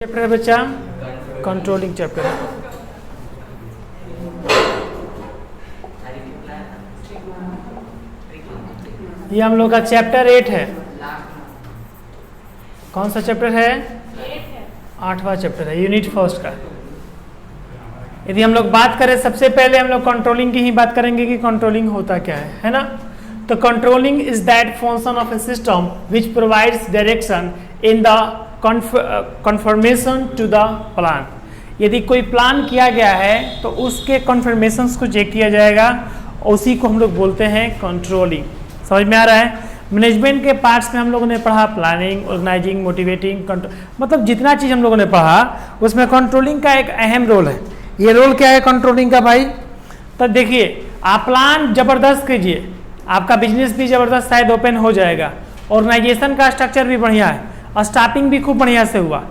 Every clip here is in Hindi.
चैप्टर है बच्चा, कंट्रोलिंग चैप्टर है। ये हम लोग का चैप्टर 8 है। कौन सा चैप्टर है? 8वां चैप्टर है, यूनिट फर्स्ट का। यदि हम लोग बात करें, सबसे पहले हम लोग कंट्रोलिंग की ही बात करेंगे कि कंट्रोलिंग होता क्या है ना। तो controlling is that function of a system which provides direction in the confirmation to the plan. यदि कोई प्लान किया गया है तो उसके कन्फर्मेशंस को चेक किया जाएगा, उसी को हम लोग बोलते हैं कंट्रोलिंग। समझ में आ रहा है? मैनेजमेंट के पार्ट्स में हम लोगों ने पढ़ा प्लानिंग, ऑर्गेनाइजिंग, मोटिवेटिंग, मतलब जितना चीज़ हम लोगों ने पढ़ा उसमें कंट्रोलिंग का एक अहम रोल है। ये रोल क्या है कंट्रोलिंग का भाई? तो देखिए, आप प्लान ज़बरदस्त कीजिए, आपका बिजनेस भी ज़बरदस्त शायद ओपन हो जाएगा, ऑर्गेनाइजेशन का स्ट्रक्चर भी बढ़िया है, स्टाफिंग भी खूब बढ़िया से हुआ,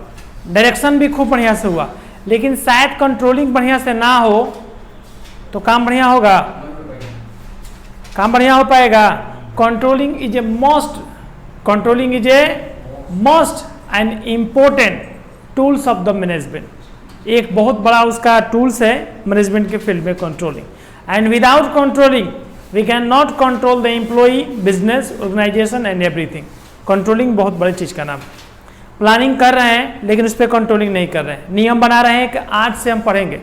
डायरेक्शन भी खूब बढ़िया से हुआ, लेकिन शायद कंट्रोलिंग बढ़िया से ना हो तो काम बढ़िया होगा? काम बढ़िया हो पाएगा? Controlling is a most and important tools of the management. एक बहुत बड़ा उसका टूल्स है मैनेजमेंट के फील्ड में controlling. And without controlling we can not control the employee, business, organization and everything. Controlling बहुत बड़ी चीज़ का नाम है। प्लानिंग कर रहे हैं लेकिन उस पर कंट्रोलिंग नहीं कर रहे हैं। नियम बना रहे हैं कि आज से हम पढ़ेंगे,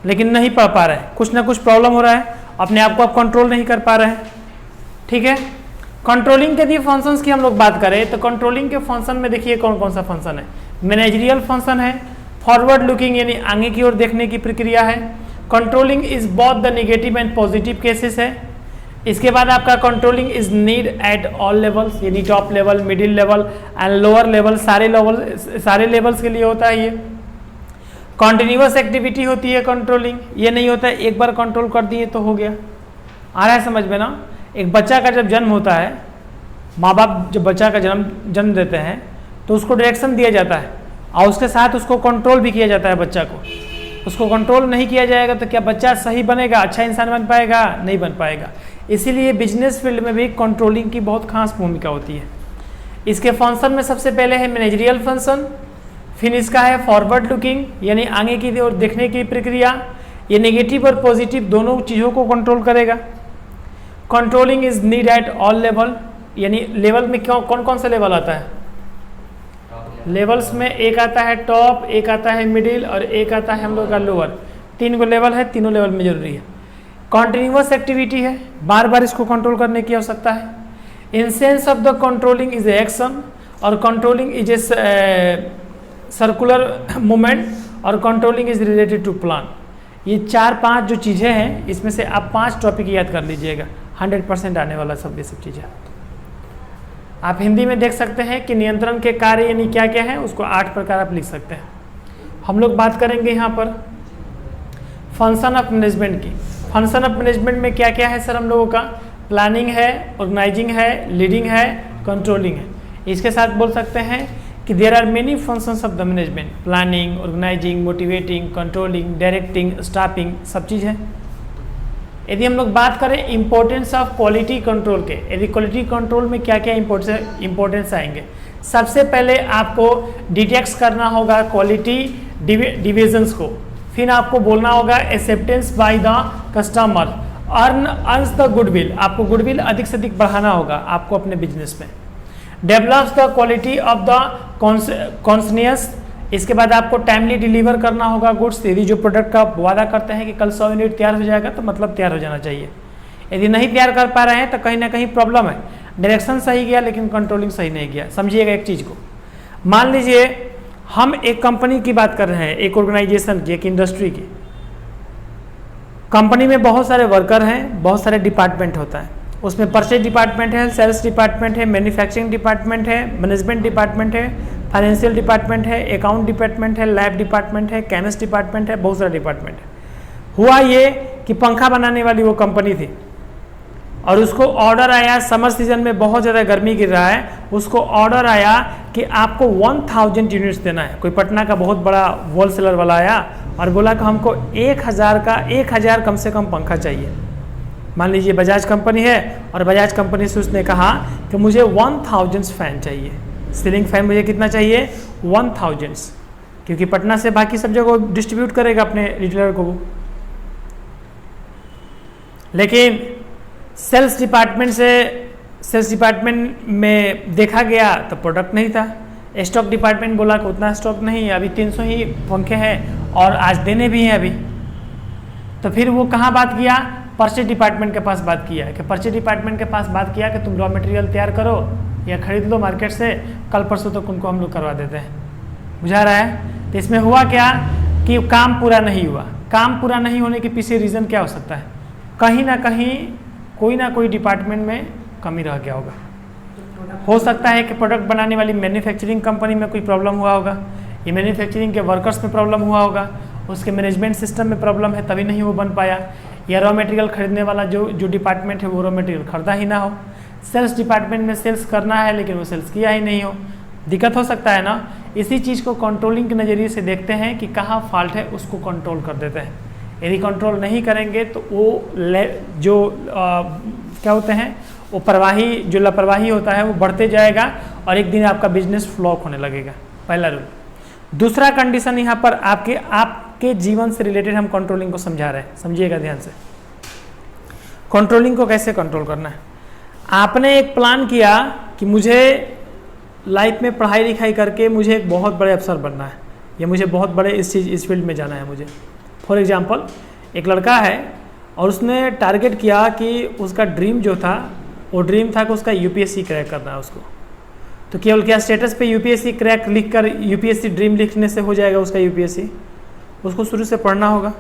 लेकिन नहीं पढ़ पा रहे हैं, कुछ ना कुछ प्रॉब्लम हो रहा है, अपने आप को आप कंट्रोल नहीं कर पा रहे हैं। ठीक है, कंट्रोलिंग के यदि फंक्शंस की हम लोग बात करें तो कंट्रोलिंग के फंक्शन में देखिए कौन कौन सा फंक्शन है। मैनेजरियल फंक्शन है, फॉरवर्ड लुकिंग यानी आगे की ओर देखने की प्रक्रिया है। Controlling is both the negative and positive cases है। इसके बाद आपका controlling is need at all levels, यानी top level, middle level and lower level, सारे लेवल्स के लिए होता है। ये कॉन्टिन्यूअस एक्टिविटी होती है कंट्रोलिंग। ये नहीं होता है एक बार कंट्रोल कर दिए तो हो गया। आ रहा है समझ में ना? एक बच्चा का जब जन्म होता है, माँ बाप जब बच्चा का जन्म देते हैं तो उसको डायरेक्शन दिया जाता है और उसके साथ उसको कंट्रोल भी किया जाता है बच्चा को। उसको कंट्रोल नहीं किया जाएगा तो क्या बच्चा सही बनेगा, अच्छा इंसान बन पाएगा? नहीं बन पाएगा। इसीलिए बिजनेस फील्ड में भी कंट्रोलिंग की बहुत खास भूमिका होती है। इसके फंक्शन में सबसे पहले है मैनेजरियल फंक्शन, फिर इसका है फॉरवर्ड लुकिंग यानी आगे की ओर देखने की प्रक्रिया। ये नेगेटिव और पॉजिटिव दोनों चीज़ों को कंट्रोल करेगा। Controlling is need at all level, यानी लेवल में क्यों कौन कौन सा लेवल आता है? लेवल्स में एक आता है टॉप, एक आता है मिडिल और एक आता है हम लोग का लोअर। 3 गो लेवल है, तीनों लेवल में जरूरी है। कॉन्टिन्यूअस एक्टिविटी है, बार बार इसको कंट्रोल करने की आवश्यकता है। In sense of the controlling is a action, और controlling is a circular movement, और controlling is related to plan. ये 4-5 जो चीज़ें हैं, इसमें से आप 5 टॉपिक याद कर लीजिएगा, 100% आने वाला सब ये सब चीज़ें। आप हिंदी में देख सकते हैं कि नियंत्रण के कार्य यानी क्या क्या है, उसको 8 प्रकार आप लिख सकते हैं। हम लोग बात करेंगे यहाँ पर फंक्शन ऑफ मैनेजमेंट की। फंक्शन ऑफ मैनेजमेंट में क्या क्या है सर हम लोगों का? प्लानिंग है, ऑर्गेनाइजिंग है, लीडिंग है, कंट्रोलिंग है। इसके साथ बोल सकते हैं कि there are many functions of the management, planning, organizing, motivating, controlling, directing, staffing, सब चीज़ है। यदि हम लोग बात करें इंपॉर्टेंस ऑफ क्वालिटी कंट्रोल के, यदि क्वालिटी कंट्रोल में क्या क्या इंपॉर्टेंस आएंगे, सबसे पहले आपको डिटेक्ट करना होगा क्वालिटी डिविजन्स को। फिर आपको बोलना होगा acceptance by the customer, earns the goodwill, आपको गुडविल अधिक से अधिक बढ़ाना होगा आपको अपने बिजनेस में। Develops the quality of the conscious, इसके बाद आपको टाइमली डिलीवर करना होगा गुड्स। यदि जो प्रोडक्ट का वादा करते हैं कि कल 100 यूनिट तैयार हो जाएगा तो मतलब तैयार हो जाना चाहिए। यदि नहीं तैयार कर पा रहे हैं तो कहीं ना कहीं प्रॉब्लम है। डायरेक्शन सही गया लेकिन कंट्रोलिंग सही नहीं गया। समझिएगा एक चीज़ को, मान लीजिए हम एक कंपनी की बात कर रहे हैं, एक ऑर्गेनाइजेशन की, एक इंडस्ट्री की। कंपनी में बहुत सारे वर्कर हैं, बहुत सारे डिपार्टमेंट होता है। उसमें परचेज डिपार्टमेंट है, सेल्स डिपार्टमेंट है, मैन्युफैक्चरिंग डिपार्टमेंट है, मैनेजमेंट डिपार्टमेंट है, फाइनेंशियल डिपार्टमेंट है, अकाउंट डिपार्टमेंट है, लैब डिपार्टमेंट है, केमिस्ट डिपार्टमेंट है, बहुत सारे डिपार्टमेंट है। हुआ ये कि पंखा बनाने वाली वो कंपनी थी और उसको ऑर्डर आया, समर सीजन में बहुत ज़्यादा गर्मी गिर रहा है, उसको ऑर्डर आया कि आपको 1000 यूनिट्स देना है। कोई पटना का बहुत बड़ा होलसेलर वाला आया और बोला कि हमको 1000 कम से कम पंखा चाहिए। मान लीजिए बजाज कंपनी है और बजाज कंपनी से उसने कहा कि मुझे 1000 फैन चाहिए, सीलिंग फैन मुझे कितना चाहिए? 1000s, क्योंकि पटना से बाकी सब जगह डिस्ट्रीब्यूट करेगा अपने रिटेलर को वो। लेकिन सेल्स डिपार्टमेंट में देखा गया तो प्रोडक्ट नहीं था। स्टॉक डिपार्टमेंट बोला कि उतना स्टॉक नहीं है, अभी 300 ही पंखे हैं और आज देने भी हैं अभी। तो फिर वो कहाँ बात किया, परचेज डिपार्टमेंट के पास बात किया कि परचेज डिपार्टमेंट के पास बात किया कि तुम रॉ मटेरियल तैयार करो या खरीद लो मार्केट से, कल परसों तक उनको हम लोग करवा देते हैं। बुझा रहा है? तो इसमें हुआ क्या कि काम पूरा नहीं हुआ। काम पूरा नहीं होने के पीछे रीज़न क्या हो सकता है, कहीं ना कहीं कोई ना कोई डिपार्टमेंट में कमी रह गया होगा। हो सकता है कि प्रोडक्ट बनाने वाली मैन्युफैक्चरिंग कंपनी में कोई प्रॉब्लम हुआ होगा, ये मैन्युफैक्चरिंग के वर्कर्स में प्रॉब्लम हुआ होगा, उसके मैनेजमेंट सिस्टम में प्रॉब्लम है तभी नहीं वो बन पाया, या रॉ मटेरियल खरीदने वाला जो डिपार्टमेंट है वो रॉ मटेरियल खरीदा ही ना हो। सेल्स डिपार्टमेंट में सेल्स करना है लेकिन वो सेल्स किया ही नहीं हो, दिक्कत हो सकता है ना। इसी चीज़ को कंट्रोलिंग के नज़रिए से देखते हैं कि कहाँ फॉल्ट है, उसको कंट्रोल कर देते हैं। यदि कंट्रोल नहीं करेंगे तो वो क्या होते हैं, वो जो लापरवाही होता है वो बढ़ते जाएगा और एक दिन आपका बिजनेस फ्लॉप होने लगेगा। पहला रूल। दूसरा कंडीशन यहाँ पर आपके जीवन से रिलेटेड हम कंट्रोलिंग को समझा रहे हैं, समझिएगा ध्यान से। कंट्रोलिंग को कैसे कंट्रोल करना है, आपने एक प्लान किया कि मुझे लाइफ में पढ़ाई लिखाई करके मुझे एक बहुत बड़े अफसर बनना है या मुझे बहुत बड़े इस फील्ड में जाना है मुझे। फॉर एग्जांपल एक लड़का है और उसने टारगेट किया कि उसका ड्रीम जो था वो ड्रीम था कि उसका यूपीएससी क्रैक करना है उसको। तो केवल क्या स्टेटस पे यूपीएससी क्रैक लिखकर यूपीएससी ड्रीम लिखने से हो जाएगा उसका यूपीएससी? उसको शुरू से पढ़ना होगा।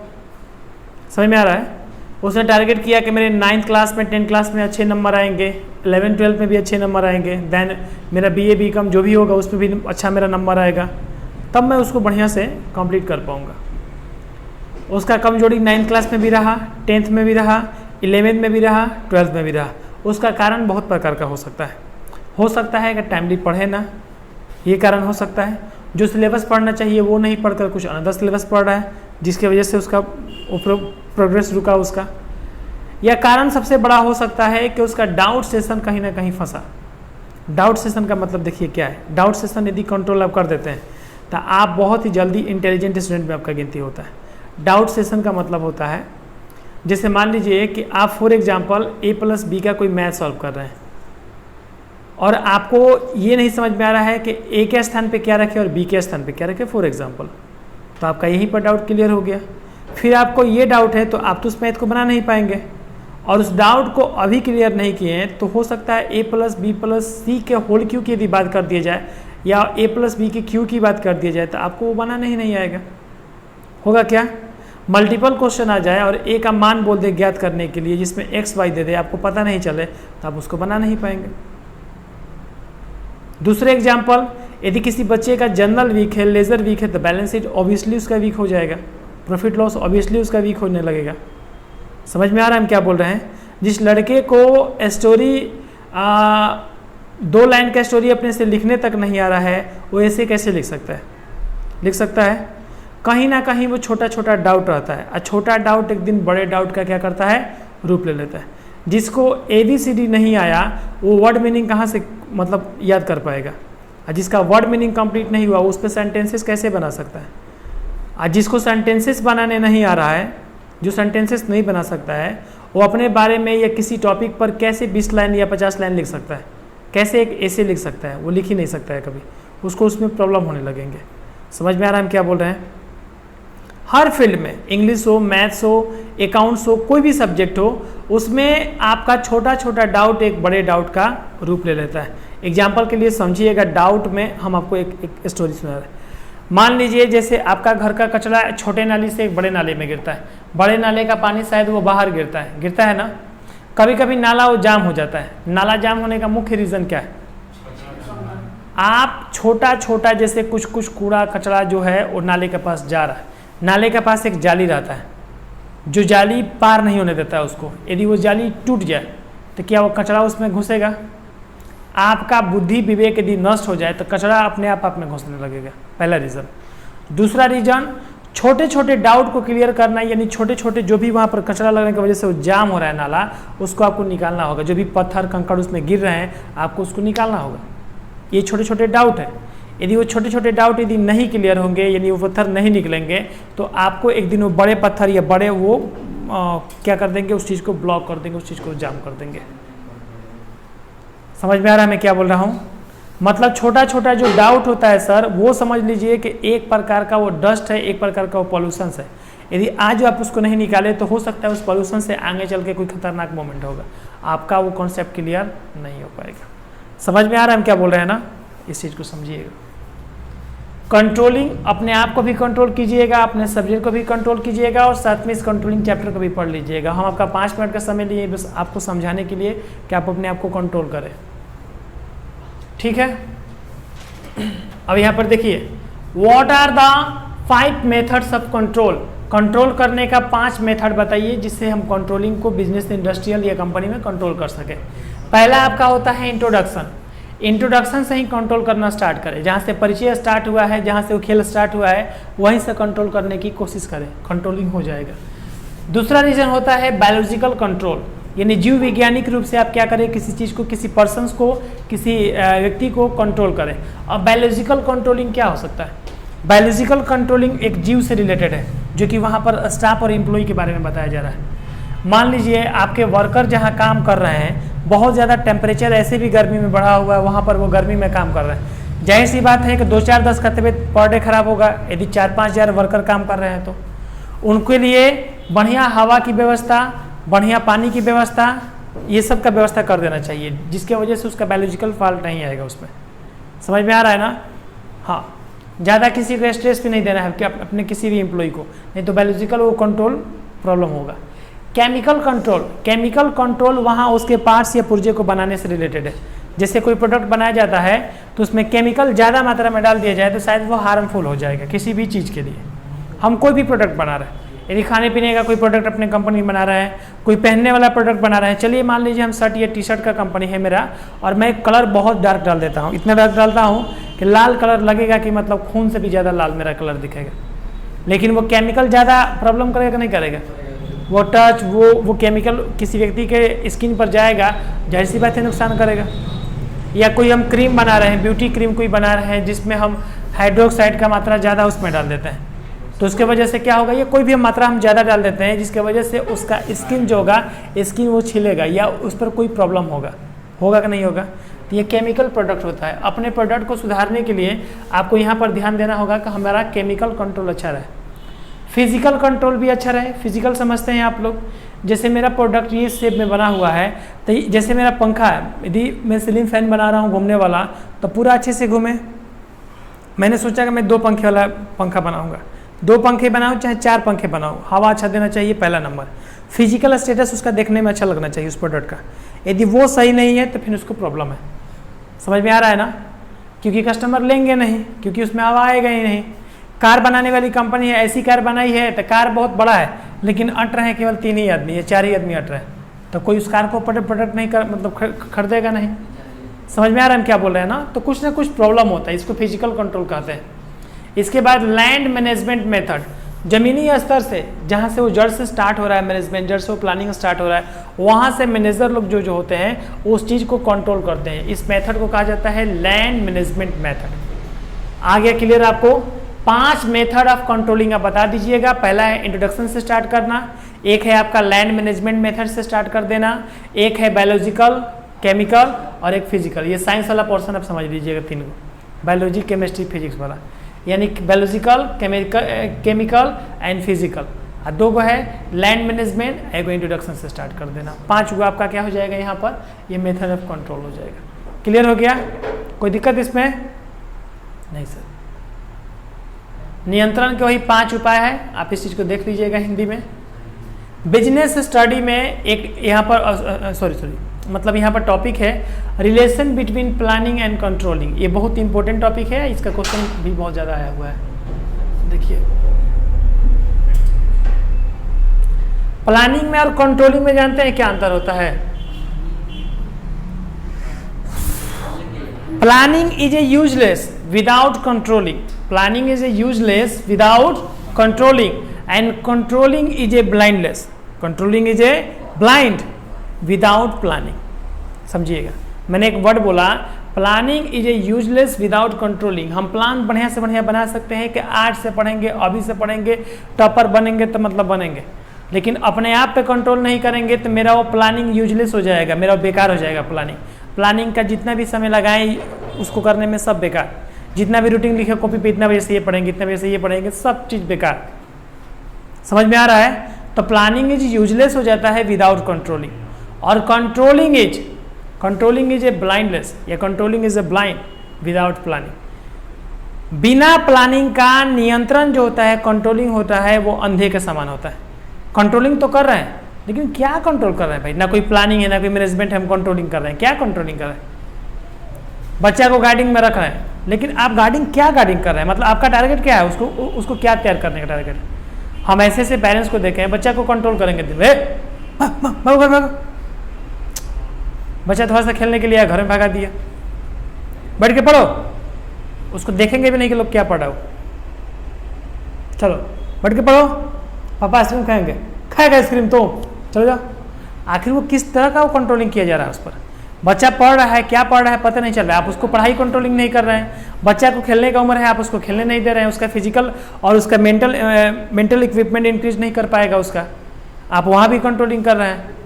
समझ में आ रहा है? उसने टारगेट किया कि मेरे 9th क्लास में 10th क्लास में अच्छे नंबर आएंगे, 11th 12th में भी अच्छे नंबर आएंगे, देन मेरा बीए बीकॉम जो भी होगा उसमें भी अच्छा मेरा नंबर आएगा, तब मैं उसको बढ़िया से कंप्लीट कर पाऊँगा। उसका कमजोरी 9th क्लास में भी रहा, 10th में भी रहा, 11th में भी रहा, 12th में भी रहा। उसका कारण बहुत प्रकार का हो सकता है। हो सकता है कि टाइमली पढ़े ना, ये कारण हो सकता है। जो सिलेबस पढ़ना चाहिए वो नहीं पढ़कर कुछ अनदर सिलेबस पढ़ रहा है जिसकी वजह से उसका प्रोग्रेस रुका उसका। या कारण सबसे बड़ा हो सकता है कि उसका डाउट सेशन कहीं ना कहीं फंसा। डाउट सेशन का मतलब देखिए क्या है, डाउट सेशन यदि कंट्रोल आप कर देते हैं तो आप बहुत ही जल्दी इंटेलिजेंट स्टूडेंट में आपका गिनती होता है। डाउट सेशन का मतलब होता है जैसे मान लीजिए कि आप फॉर एग्जांपल a+b का कोई मैथ सॉल्व कर रहे हैं और आपको ये नहीं समझ में आ रहा है कि a के स्थान पे क्या रखें और b के स्थान पे क्या रखें फॉर एग्जांपल, तो आपका यहीं पर डाउट क्लियर हो गया। फिर आपको ये डाउट है तो आप तो उस मैथ को बना नहीं पाएंगे और उस डाउट को अभी क्लियर नहीं किए तो हो सकता है a+b+c के होल क्यू की यदि बात कर दिया जाए या a+b के क्यू की बात कर दिया जाए तो आपको वो बनाना ही नहीं आएगा। होगा क्या, मल्टीपल क्वेश्चन आ जाए और a का मान बोल दे ज्ञात करने के लिए जिसमें x y दे दे, आपको पता नहीं चले तो आप उसको बना नहीं पाएंगे। दूसरे एग्जाम्पल, यदि किसी बच्चे का जनरल वीक है, लेजर वीक है तो बैलेंस शीट ऑब्वियसली उसका वीक हो जाएगा, प्रॉफिट लॉस ऑब्वियसली उसका वीक होने लगेगा। समझ में आ रहा है हम क्या बोल रहे हैं? जिस लड़के को स्टोरी 2 लाइन का स्टोरी अपने से लिखने तक नहीं आ रहा है वो ऐसे कैसे लिख सकता है? लिख सकता है। कहीं ना कहीं वो छोटा छोटा डाउट रहता है और छोटा डाउट एक दिन बड़े डाउट का क्या करता है, रूप ले लेता है। जिसको ABCD नहीं आया वो वर्ड मीनिंग कहाँ से मतलब याद कर पाएगा, और जिसका वर्ड मीनिंग कंप्लीट नहीं हुआ उस पर सेंटेंसेस कैसे बना सकता है। और जिसको सेंटेंसेस बनाने नहीं आ रहा है, जो सेंटेंसेस नहीं बना सकता है, वो अपने बारे में या किसी टॉपिक पर कैसे 20 लाइन या 50 लाइन लिख सकता है, कैसे एक ऐसे लिख सकता है? वो लिख ही नहीं सकता है कभी, उसको उसमें प्रॉब्लम होने लगेंगे। समझ में आ रहा है हम क्या बोल रहे हैं? हर फील्ड में, इंग्लिश हो, मैथ्स हो, अकाउंट्स हो, कोई भी सब्जेक्ट हो, उसमें आपका छोटा छोटा डाउट एक बड़े डाउट का रूप ले लेता है। एग्जाम्पल के लिए समझिएगा, डाउट में हम आपको एक स्टोरी सुना रहे हैं। मान लीजिए जैसे आपका घर का कचरा छोटे नाली से एक बड़े नाले में गिरता है, बड़े नाले का पानी शायद वो बाहर गिरता है ना। कभी कभी नाला वो जाम हो जाता है। नाला जाम होने का मुख्य रीज़न क्या है? आप छोटा छोटा जैसे कुछ कुछ कूड़ा कचरा जो है वो नाले के पास जा रहा है, नाले के पास एक जाली रहता है जो जाली पार नहीं होने देता है उसको। यदि वो जाली टूट जाए तो क्या वो कचरा उसमें घुसेगा? आपका बुद्धि विवेक यदि नष्ट हो जाए तो कचरा अपने आप में घुसने लगेगा, पहला रीज़न। दूसरा रीज़न, छोटे छोटे डाउट को क्लियर करना, यानी छोटे छोटे जो भी वहाँ पर कचरा लगने की वजह से वो जाम हो रहा है नाला, उसको आपको निकालना होगा। जो भी पत्थर कंकड़ उसमें गिर रहे हैं आपको उसको निकालना होगा। ये छोटे छोटे डाउट है। यदि वो छोटे छोटे डाउट यदि नहीं क्लियर होंगे, यानी वो पत्थर नहीं निकलेंगे, तो आपको एक दिन वो बड़े पत्थर या बड़े वो क्या कर देंगे, उस चीज़ को ब्लॉक कर देंगे, उस चीज़ को जाम कर देंगे। समझ में आ रहा है मैं क्या बोल रहा हूँ? मतलब छोटा छोटा जो डाउट होता है सर, वो समझ लीजिए कि एक प्रकार का वो डस्ट है, एक प्रकार का वो पॉल्यूशन है। यदि आज आप उसको नहीं निकाले तो हो सकता है उस पॉल्यूशन से आगे चल के कोई खतरनाक मोमेंट होगा, आपका वो कॉन्सेप्ट क्लियर नहीं हो पाएगा। समझ में आ रहा है हम क्या बोल रहे हैं ना? इस चीज़ को समझिएगा। कंट्रोलिंग, अपने आप को भी कंट्रोल कीजिएगा, अपने सब्जेक्ट को भी कंट्रोल कीजिएगा, और साथ में इस कंट्रोलिंग चैप्टर को भी पढ़ लीजिएगा। हम आपका 5 मिनट का समय लिए बस आपको समझाने के लिए कि आप अपने आप को कंट्रोल करें, ठीक है? अब यहाँ पर देखिए, what are the 5 methods of control. Control करने का 5 मेथड बताइए जिससे हम कंट्रोलिंग को बिजनेस, इंडस्ट्रियल या कंपनी में कंट्रोल कर सके। पहला आपका होता है इंट्रोडक्शन। इंट्रोडक्शन से ही कंट्रोल करना स्टार्ट करें, जहाँ से परिचय स्टार्ट हुआ है, जहाँ से वो खेल स्टार्ट हुआ है, वहीं से कंट्रोल करने की कोशिश करें, कंट्रोलिंग हो जाएगा। दूसरा रीजन होता है बायोलॉजिकल कंट्रोल, यानी जीव वैज्ञानिक रूप से आप क्या करें, किसी चीज़ को, किसी पर्सन्स को, किसी व्यक्ति को कंट्रोल करें। अब बायोलॉजिकल कंट्रोलिंग क्या हो सकता है? बायोलॉजिकल कंट्रोलिंग एक जीव से रिलेटेड है, जो कि वहाँ पर स्टाफ और एम्प्लॉय के बारे में बताया जा रहा है। मान लीजिए आपके वर्कर जहाँ काम कर रहे हैं, बहुत ज़्यादा टेम्परेचर ऐसे भी गर्मी में बढ़ा हुआ है, वहाँ पर वो गर्मी में काम कर रहे हैं। जाहिर सी बात है कि 2-4-10 का तबीयत पर डे खराब होगा। यदि 4-5 हज़ार वर्कर काम कर रहे हैं तो उनके लिए बढ़िया हवा की व्यवस्था, बढ़िया पानी की व्यवस्था, ये सब का व्यवस्था कर देना चाहिए, जिसके वजह से उसका बायोलॉजिकल फॉल्ट नहीं आएगा उसमें। समझ में आ रहा है ना? हाँ, ज़्यादा किसी को स्ट्रेस भी नहीं देना है कि अपने किसी भी एम्प्लॉय को, नहीं तो बायोलॉजिकल वो कंट्रोल प्रॉब्लम होगा। केमिकल कंट्रोल, केमिकल कंट्रोल वहाँ उसके पार्ट्स या पुर्जे को बनाने से रिलेटेड है। जैसे कोई प्रोडक्ट बनाया जाता है तो उसमें केमिकल ज़्यादा मात्रा में डाल दिया जाए तो शायद वो हार्मफुल हो जाएगा किसी भी चीज़ के लिए। हम कोई भी प्रोडक्ट बना रहे हैं, यदि खाने पीने का कोई प्रोडक्ट अपने कंपनी में बना रहे हैं, कोई पहनने वाला प्रोडक्ट बना रहे हैं, चलिए मान लीजिए हम शर्ट या टी शर्ट का कंपनी है मेरा, और मैं कलर बहुत डार्क डाल देता हूँ, इतना डार्क डालता हूँ कि लाल कलर लगेगा कि मतलब खून से भी ज़्यादा लाल मेरा कलर दिखेगा, लेकिन वो केमिकल ज़्यादा प्रॉब्लम करेगा नहीं करेगा? वो टच, वो केमिकल किसी व्यक्ति के स्किन पर जाएगा, जाहिर सी बात है नुकसान करेगा। या कोई हम क्रीम बना रहे हैं, ब्यूटी क्रीम कोई बना रहे हैं जिसमें हम हाइड्रोक्साइड का मात्रा ज़्यादा उसमें डाल देते हैं, तो उसके वजह से क्या होगा, ये कोई भी मात्रा हम ज़्यादा डाल देते हैं जिसके वजह से उसका स्किन जो होगा, स्किन वो छिलेगा या उस पर कोई प्रॉब्लम होगा कि नहीं होगा? तो ये केमिकल प्रोडक्ट होता है। अपने प्रोडक्ट को सुधारने के लिए आपको यहाँ पर ध्यान देना होगा कि हमारा केमिकल कंट्रोल अच्छा रहे, फिजिकल कंट्रोल भी अच्छा रहे। फिजिकल समझते हैं आप लोग, जैसे मेरा प्रोडक्ट ये शेप में बना हुआ है, तो जैसे मेरा पंखा है, यदि मैं सीलिंग फैन बना रहा हूँ घूमने वाला, तो पूरा अच्छे से घूमे। मैंने सोचा कि मैं 2 पंखे वाला पंखा बनाऊँगा, 2 पंखे बनाऊँ चाहे 4 पंखे बनाऊँ, हवा अच्छा देना चाहिए, पहला नंबर। फिजिकल स्टेटस उसका देखने में अच्छा लगना चाहिए उस प्रोडक्ट का। यदि वो सही नहीं है तो फिर उसको प्रॉब्लम है। समझ में आ रहा है ना? क्योंकि कस्टमर लेंगे नहीं, क्योंकि उसमें हवा आएगा ही नहीं। कार बनाने वाली कंपनी है, ऐसी कार बनाई है तो कार बहुत बड़ा है, लेकिन अट रहे हैं केवल 3 ही आदमी या 4 ही आदमी अट रहे हैं, तो कोई उस कार को प्रोडक्ट नहीं कर मतलब खरीदेगा नहीं। समझ में आ रहा है हम क्या बोल रहे हैं ना? तो कुछ ना कुछ प्रॉब्लम होता है, इसको फिजिकल कंट्रोल कहते हैं। इसके बाद लैंड मैनेजमेंट मेथड, जमीनी स्तर से, जहाँ से वो जड़ से स्टार्ट हो रहा है मैनेजमेंट, जड़ से वो प्लानिंग स्टार्ट हो रहा है, वहाँ से मैनेजर लोग जो होते हैं उस चीज़ को कंट्रोल करते हैं। इस मेथड को कहा जाता है लैंड मैनेजमेंट मेथड। आ गया क्लियर आपको? 5 मेथड ऑफ कंट्रोलिंग आप बता दीजिएगा। पहला है इंट्रोडक्शन से स्टार्ट करना, एक है आपका लैंड मैनेजमेंट मेथड से स्टार्ट कर देना, एक है बायोलॉजिकल, केमिकल और एक फिजिकल। ये साइंस वाला पोर्शन आप समझ लीजिएगा, 3 को, बायोलॉजी, केमिस्ट्री, फिजिक्स वाला, यानी बायोलॉजिकल, केमिकल एंड फिजिकल। और 2 को है लैंड मैनेजमेंट, एक इंट्रोडक्शन से स्टार्ट कर देना। 5 को आपका क्या हो जाएगा यहाँ पर? ये मेथड ऑफ कंट्रोल हो जाएगा। क्लियर हो गया? कोई दिक्कत इसमें? नहीं सर। नियंत्रण के वही 5 उपाय है, आप इस चीज़ को देख लीजिएगा हिंदी में। बिजनेस स्टडी में एक यहाँ पर मतलब यहाँ पर टॉपिक है relation between planning and controlling. ये बहुत इंपॉर्टेंट टॉपिक है, इसका क्वेश्चन भी बहुत ज़्यादा आया हुआ है। देखिए, प्लानिंग में और कंट्रोलिंग में जानते हैं क्या अंतर होता है? Planning is a useless without controlling, planning is a useless without controlling, and controlling is a blindless, controlling is a blind without planning. समझिएगा, मैंने एक वर्ड बोला, planning is a useless without controlling. हम प्लान बढ़िया से बढ़िया बना सकते हैं कि आज से पढ़ेंगे, अभी से पढ़ेंगे, टॉपर बनेंगे तो मतलब बनेंगे, लेकिन अपने आप पे कंट्रोल नहीं करेंगे तो मेरा वो प्लानिंग यूजलेस हो जाएगा, मेरा बेकार हो जाएगा। प्लानिंग का जितना भी समय लगाएं उसको करने में सब बेकार। जितना भी रूटीन लिखे कॉपी पे, इतना बजे से ये पढ़ेंगे, इतना बजे से ये पढ़ेंगे, सब चीज़ बेकार। समझ में आ रहा है? तो प्लानिंग इज यूजलेस हो जाता है विदाउट कंट्रोलिंग। और कंट्रोलिंग इज ए ब्लाइंडनेस, या controlling is a blind without planning. बिना प्लानिंग का नियंत्रण जो होता है, कंट्रोलिंग होता है, वो अंधे के समान होता है। कंट्रोलिंग तो कर रहे हैं, लेकिन क्या कंट्रोल कर रहे हैं भाई? ना कोई प्लानिंग है, ना कोई मैनेजमेंट, हम कंट्रोलिंग कर रहे हैं। क्या कंट्रोलिंग कर रहे हैं? बच्चा को गाइडिंग में रख रहे हैं, लेकिन आप क्या गाइडिंग कर रहे हैं? मतलब आपका टारगेट क्या है? उसको क्या तैयार करने का टारगेट है? हम ऐसे पेरेंट्स को देखें, बच्चा को कंट्रोल करेंगे, बच्चा थोड़ा सा खेलने के लिए घर में भगा दिया, बैठ के पढ़ो, उसको देखेंगे भी नहीं कि लोग क्या पढ़ रहा हो। चलो बैठ के पढ़ो, पापा आइसक्रीम खाएंगे, खाएगा आइसक्रीम तो चलो जाओ। आखिर वो किस तरह का वो कंट्रोलिंग किया जा रहा है उस पर? बच्चा पढ़ रहा है, क्या पढ़ रहा है पता नहीं चल रहा है, आप उसको पढ़ाई कंट्रोलिंग नहीं कर रहे हैं। बच्चा को खेलने का उम्र है, आप उसको खेलने नहीं दे रहे हैं, उसका फिजिकल और उसका मेंटल इक्विपमेंट इंक्रीज नहीं कर पाएगा उसका, आप वहाँ भी कंट्रोलिंग कर रहे हैं।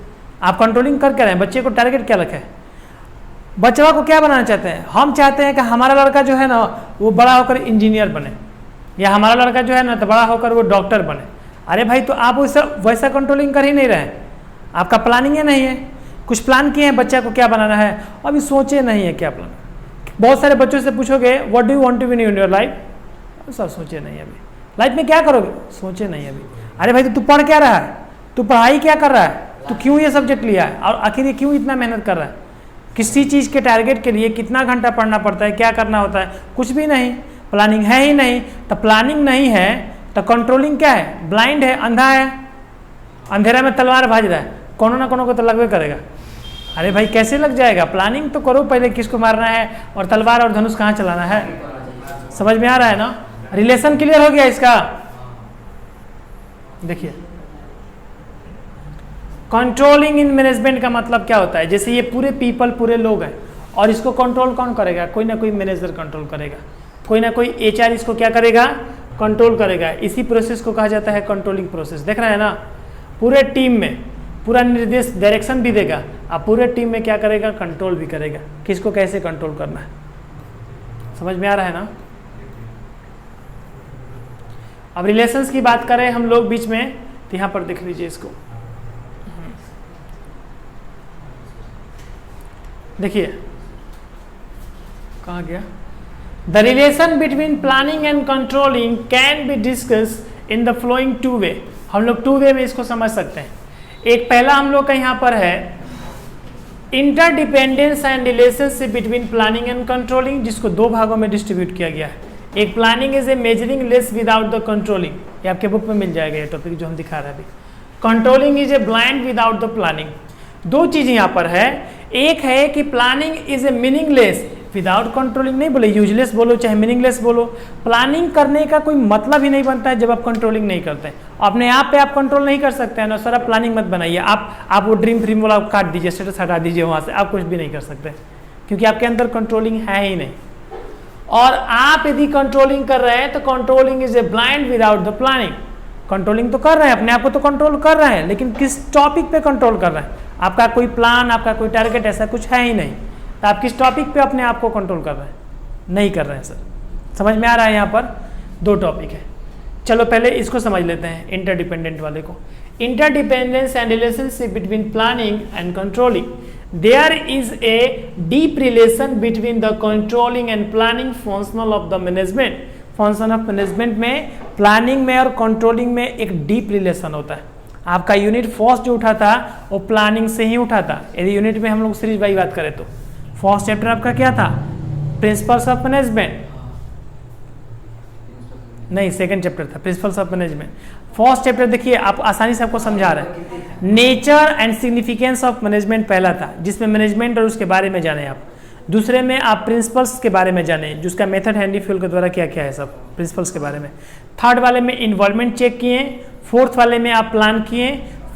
आप कंट्रोलिंग कर रहे हैं। बच्चे को टारगेट क्या रखे? बच्चा को क्या बनाना चाहते हैं? हम चाहते हैं कि हमारा लड़का जो है ना वो बड़ा होकर इंजीनियर बने, या हमारा लड़का जो है ना तो बड़ा होकर वो डॉक्टर बने। अरे भाई, तो आप वैसा कंट्रोलिंग कर ही नहीं रहे, आपका प्लानिंग ही नहीं है। कुछ प्लान किए हैं बच्चा को क्या बनाना है, अभी सोचे नहीं है क्या प्लान। बहुत सारे बच्चों से पूछोगे what do you want to be in your life, सब सोचे नहीं अभी। लाइफ में क्या करोगे, सोचे नहीं अभी। अरे भाई, तो तू पढ़ क्या रहा है, तू पढ़ाई क्या कर रहा है, तू क्यों ये सब्जेक्ट लिया है, और आखिर ये क्यों इतना मेहनत कर रहा है? किसी चीज़ के टारगेट के लिए कितना घंटा पढ़ना पड़ता है, क्या करना होता है, कुछ भी नहीं। प्लानिंग है ही नहीं। तो प्लानिंग नहीं है तो कंट्रोलिंग क्या है? ब्लाइंड है, अंधा है। अंधेरा में तलवार भाज रहा है, कोनो ना कोनो को तो लगवे करेगा। अरे भाई, कैसे लग जाएगा? प्लानिंग तो करो पहले, किसको मारना है और तलवार और धनुष कहाँ चलाना है। समझ में आ रहा है ना? रिलेशन क्लियर हो गया इसका? देखिए, कंट्रोलिंग इन मैनेजमेंट का मतलब क्या होता है? जैसे ये पूरे पीपल, पूरे लोग हैं, और इसको कंट्रोल कौन करेगा? कोई ना कोई मैनेजर कंट्रोल करेगा, कोई ना कोई एचआर इसको क्या करेगा? कंट्रोल करेगा। इसी प्रोसेस को कहा जाता है कंट्रोलिंग प्रोसेस। देख रहे हैं ना? पूरे टीम में पूरा निर्देश, डायरेक्शन भी देगा, आप पूरे टीम में क्या करेगा? कंट्रोल भी करेगा, किसको कैसे कंट्रोल करना है। समझ में आ रहा है ना? अब रिलेशंस की बात करें हम लोग बीच में, तो यहां पर देख लीजिए इसको। देखिए कहाँ गया? The relation between planning and controlling can be discuss in the flowing two way. हम लोग टू वे में इसको समझ सकते हैं। एक पहला हम लोग का यहाँ पर है interdependence and relationship between planning and controlling, जिसको दो भागों में डिस्ट्रीब्यूट किया गया है। एक planning is A measuring less without the controlling, ये आपके बुक में मिल जाएगा ये टॉपिक जो हम दिखा रहे हैं अभी। Controlling is a blind without the planning. दो चीज यहाँ पर है, एक है कि planning is a meaningless without controlling, नहीं बोले यूजलेस बोलो चाहे मीनिंगलेस बोलो, प्लानिंग करने का कोई मतलब ही नहीं बनता है जब आप कंट्रोलिंग नहीं करते हैं। अपने आप पे आप कंट्रोल नहीं कर सकते हैं ना सर, आप प्लानिंग मत बनाइए। आप वो ड्रीम फ्रीम वाला काट दीजिए, स्टेटस हटा दीजिए वहाँ से, आप कुछ भी नहीं कर सकते क्योंकि आपके अंदर कंट्रोलिंग है ही नहीं। और आप यदि कंट्रोलिंग कर रहे हैं तो controlling is a blind without the planning. Controlling तो कर रहे हैं, अपने आप को तो कंट्रोल कर रहे हैं, लेकिन किस टॉपिक पे कंट्रोल कर रहे हैं? आपका कोई प्लान, आपका कोई टारगेट ऐसा कुछ है ही नहीं, तो आप किस टॉपिक पे अपने आप को कंट्रोल कर रहे हैं? नहीं कर रहे हैं सर। समझ में आ रहा है? यहाँ पर दो टॉपिक है। चलो पहले इसको समझ लेते हैं, इंटरडिपेंडेंट वाले को। Interdependence and relationship between planning and controlling. There is a deep relation between the controlling and planning functional of the management. Function of management में प्लानिंग में और कंट्रोलिंग में एक डीप रिलेशन होता है। आपका यूनिट फर्स्ट जो उठा था वो प्लानिंग से ही उठा था। यदि यूनिट में हम लोग सीरीज बाई बात करें तो फर्स्ट चैप्टर आपका क्या था? प्रिंसिपल्स ऑफ मैनेजमेंट, नहीं सेकंड चैप्टर था principles of management. First chapter देखिए आप आसानी से आपको समझा रहे हैं। Nature and significance of management पहला था, जिसमें मैनेजमेंट और उसके बारे में जाने आप। दूसरे में आप प्रिंसिपल्स के बारे में जाने, जिसका मेथड हैंडी फ्यूल के द्वारा क्या क्या है, सब प्रिंसिपल्स के बारे में। थर्ड वाले में इन्वॉल्वमेंट चेक किए, फोर्थ वाले में आप प्लान किए,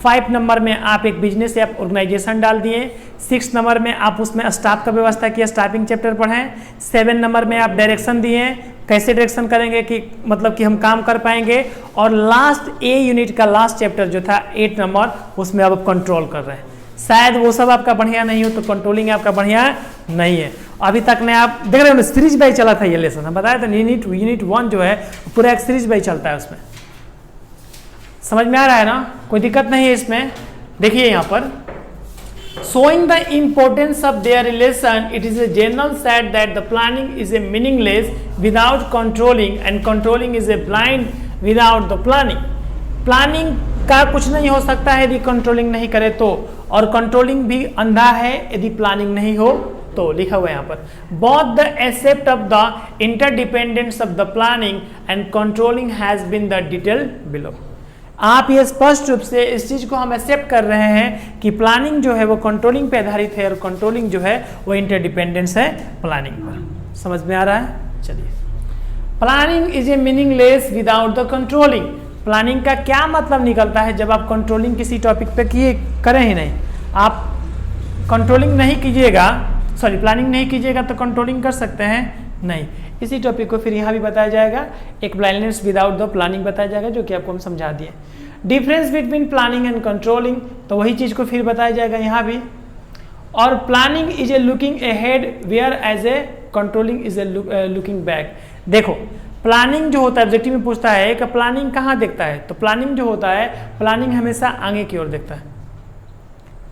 5 नंबर में आप एक बिजनेस या ऑर्गेनाइजेशन डाल दिए। 6 नंबर में आप उसमें स्टाफ का व्यवस्था किया, स्टाफिंग चैप्टर पढ़ें। 7 नंबर में आप डायरेक्शन दिए, कैसे डायरेक्शन करेंगे कि मतलब कि हम काम कर पाएंगे। और लास्ट ए यूनिट का लास्ट चैप्टर जो था 8 नंबर, उसमें अब कंट्रोल कर रहे हैं। शायद वो सब आपका बढ़िया नहीं हो तो कंट्रोलिंग आपका बढ़िया नहीं है। अभी तक ने आप देख रहे हो सीरीज बाई चला था ये लेसन, हम बताया था यूनिट 1 जो है पूरा एक सीरीज बाई चलता है, उसमें समझ में आ रहा है ना, कोई दिक्कत नहीं है इसमें। देखिए यहाँ पर showing the importance of their relation, it is a general said that the planning is a meaningless without controlling and controlling is a blind without the planning. Planning का कुछ नहीं हो सकता है यदि कंट्रोलिंग नहीं करे तो, और कंट्रोलिंग भी अंधा है यदि प्लानिंग नहीं हो तो। लिखा हुआ है यहाँ पर both the accept of the interdependence of the planning and controlling has been the detailed below. आप ये स्पष्ट रूप से इस चीज को हम एक्सेप्ट कर रहे हैं कि प्लानिंग जो है वो कंट्रोलिंग पे आधारित है और कंट्रोलिंग जो है वो इंटरडिपेंडेंस है प्लानिंग पर। समझ में आ रहा है? चलिए, planning is a meaningless without the controlling. Planning का क्या मतलब निकलता है जब आप कंट्रोलिंग किसी टॉपिक पे किए करें ही नहीं। आप कंट्रोलिंग नहीं कीजिएगा, सॉरी प्लानिंग नहीं कीजिएगा तो कंट्रोलिंग कर सकते हैं नहीं। इसी टॉपिक को फिर यहाँ भी बताया जाएगा, एक ब्लाइंडनेस विदाउट द प्लानिंग बताया जाएगा जो कि आपको हम समझा दिए। Difference between planning and controlling, तो वही चीज को फिर बताया जाएगा यहाँ भी। और planning is a looking ahead whereas a controlling is a looking back. देखो प्लानिंग जो होता है, ऑब्जेक्टिव में पूछता है कि प्लानिंग कहाँ देखता है, तो प्लानिंग जो होता है प्लानिंग हमेशा आगे की ओर देखता है।